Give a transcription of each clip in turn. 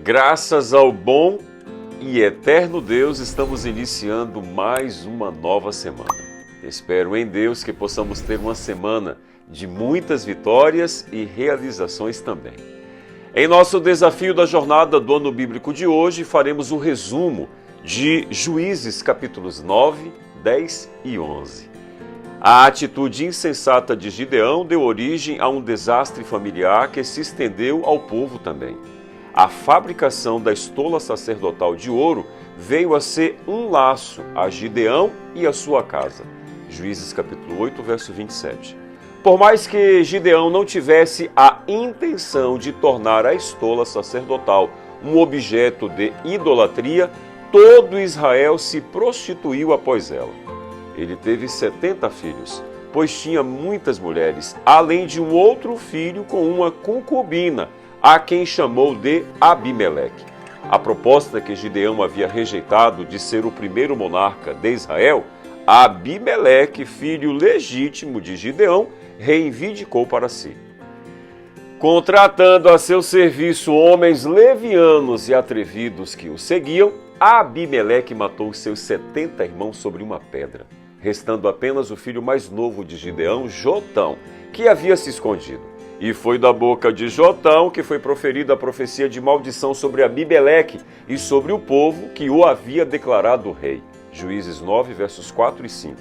Graças ao bom e eterno Deus, estamos iniciando mais uma nova semana. Espero em Deus que possamos ter uma semana de muitas vitórias e realizações também. Em nosso desafio da jornada do ano bíblico de hoje, faremos o resumo de Juízes capítulos 9, 10 e 11. A atitude insensata de Gideão deu origem a um desastre familiar que se estendeu ao povo também. A fabricação da estola sacerdotal de ouro veio a ser um laço a Gideão e a sua casa. Juízes capítulo 8, verso 27. Por mais que Gideão não tivesse a intenção de tornar a estola sacerdotal um objeto de idolatria, todo Israel se prostituiu após ela. Ele teve 70 filhos, pois tinha muitas mulheres, além de um outro filho com uma concubina, a quem chamou de Abimeleque. A proposta que Gideão havia rejeitado de ser o primeiro monarca de Israel, Abimeleque, filho legítimo de Gideão, reivindicou para si. Contratando a seu serviço homens levianos e atrevidos que o seguiam, Abimeleque matou os seus 70 irmãos sobre uma pedra, restando apenas o filho mais novo de Gideão, Jotão, que havia se escondido. E foi da boca de Jotão que foi proferida a profecia de maldição sobre Abimeleque e sobre o povo que o havia declarado rei. Juízes 9, versos 4 e 5.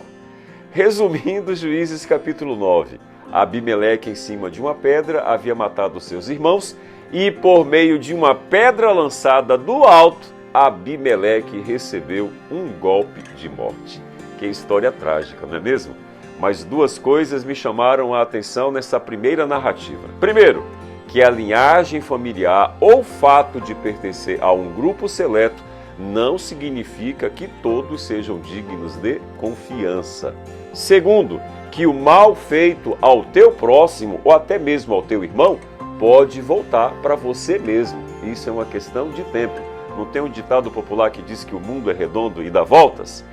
Resumindo, Juízes capítulo 9. Abimeleque, em cima de uma pedra, havia matado seus irmãos e, por meio de uma pedra lançada do alto, Abimeleque recebeu um golpe de morte. Que história trágica, não é mesmo? Mas duas coisas me chamaram a atenção nessa primeira narrativa. Primeiro, que a linhagem familiar ou fato de pertencer a um grupo seleto não significa que todos sejam dignos de confiança. Segundo, que o mal feito ao teu próximo ou até mesmo ao teu irmão pode voltar para você mesmo. Isso é uma questão de tempo. Não tem um ditado popular que diz que o mundo é redondo e dá voltas?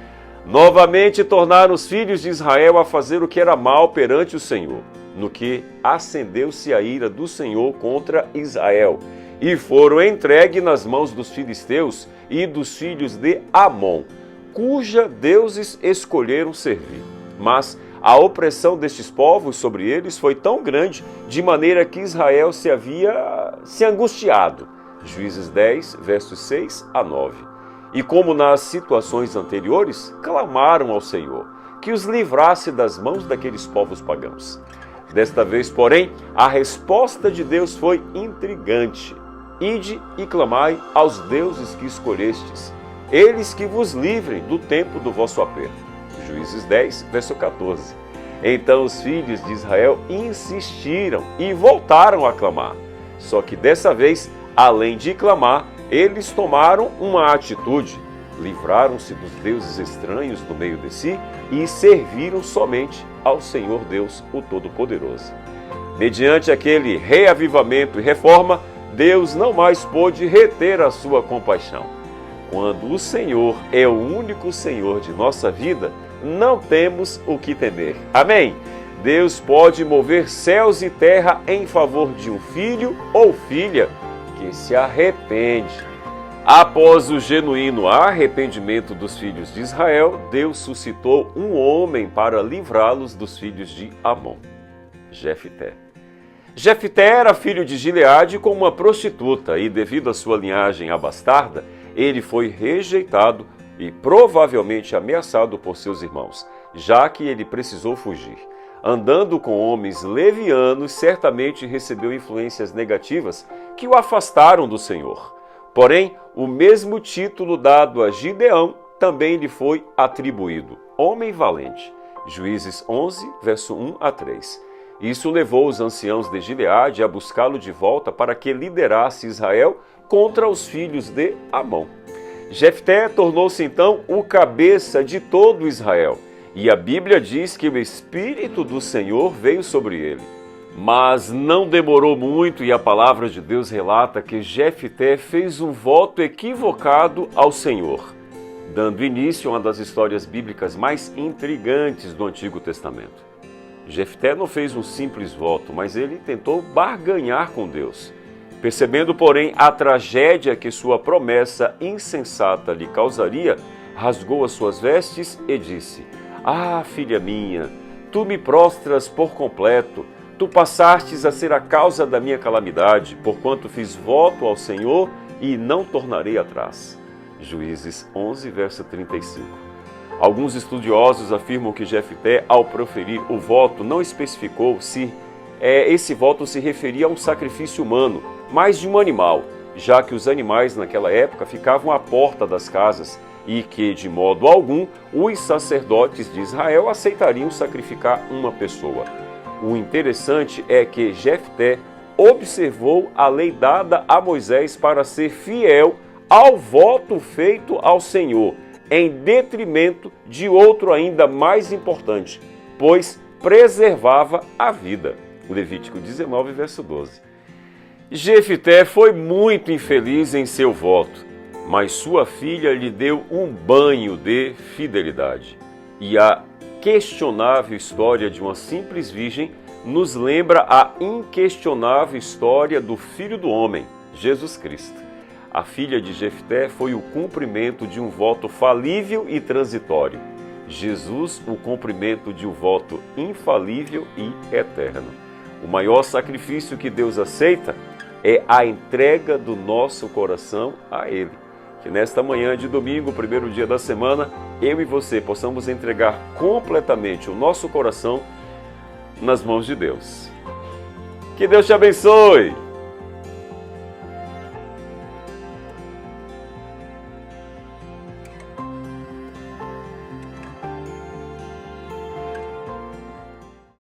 Novamente tornaram os filhos de Israel a fazer o que era mal perante o Senhor, no que acendeu-se a ira do Senhor contra Israel, e foram entregues nas mãos dos filisteus e dos filhos de Amon, cuja deuses escolheram servir. Mas a opressão destes povos sobre eles foi tão grande, de maneira que Israel se angustiado. Juízes 10, versos 6 a 9. E como nas situações anteriores, clamaram ao Senhor, que os livrasse das mãos daqueles povos pagãos. Desta vez, porém, a resposta de Deus foi intrigante. Ide e clamai aos deuses que escolhestes, eles que vos livrem do tempo do vosso aperto. Juízes 10, verso 14. Então os filhos de Israel insistiram e voltaram a clamar. Só que dessa vez, além de clamar, eles tomaram uma atitude, livraram-se dos deuses estranhos no meio de si e serviram somente ao Senhor Deus, o Todo-Poderoso. Mediante aquele reavivamento e reforma, Deus não mais pôde reter a sua compaixão. Quando o Senhor é o único Senhor de nossa vida, não temos o que temer. Amém? Deus pode mover céus e terra em favor de um filho ou filha que se arrepende. Após o genuíno arrependimento dos filhos de Israel, Deus suscitou um homem para livrá-los dos filhos de Amon, Jefté. Jefté era filho de Gileade com uma prostituta e, devido à sua linhagem abastarda, ele foi rejeitado e provavelmente ameaçado por seus irmãos, já que ele precisou fugir. Andando com homens levianos, certamente recebeu influências negativas que o afastaram do Senhor. Porém, o mesmo título dado a Gideão também lhe foi atribuído, homem valente. Juízes 11, verso 1 a 3. Isso levou os anciãos de Gileade a buscá-lo de volta para que liderasse Israel contra os filhos de Amon. Jefté tornou-se então o cabeça de todo Israel. E a Bíblia diz que o Espírito do Senhor veio sobre ele. Mas não demorou muito e a palavra de Deus relata que Jefté fez um voto equivocado ao Senhor, dando início a uma das histórias bíblicas mais intrigantes do Antigo Testamento. Jefté não fez um simples voto, mas ele tentou barganhar com Deus. Percebendo, porém, a tragédia que sua promessa insensata lhe causaria, rasgou as suas vestes e disse: Ah, filha minha, tu me prostras por completo, tu passastes a ser a causa da minha calamidade, porquanto fiz voto ao Senhor e não tornarei atrás. Juízes 11, verso 35. Alguns estudiosos afirmam que Jefté, ao proferir o voto, não especificou se esse voto se referia a um sacrifício humano, mas de um animal, já que os animais naquela época ficavam à porta das casas e que, de modo algum, os sacerdotes de Israel aceitariam sacrificar uma pessoa. O interessante é que Jefté observou a lei dada a Moisés para ser fiel ao voto feito ao Senhor, em detrimento de outro ainda mais importante, pois preservava a vida. Levítico 19, verso 12. Jefté foi muito infeliz em seu voto, mas sua filha lhe deu um banho de fidelidade. E a questionável história de uma simples virgem nos lembra a inquestionável história do Filho do Homem, Jesus Cristo. A filha de Jefté foi o cumprimento de um voto falível e transitório. Jesus, o cumprimento de um voto infalível e eterno. O maior sacrifício que Deus aceita é a entrega do nosso coração a Ele. Que nesta manhã de domingo, primeiro dia da semana, eu e você possamos entregar completamente o nosso coração nas mãos de Deus. Que Deus te abençoe!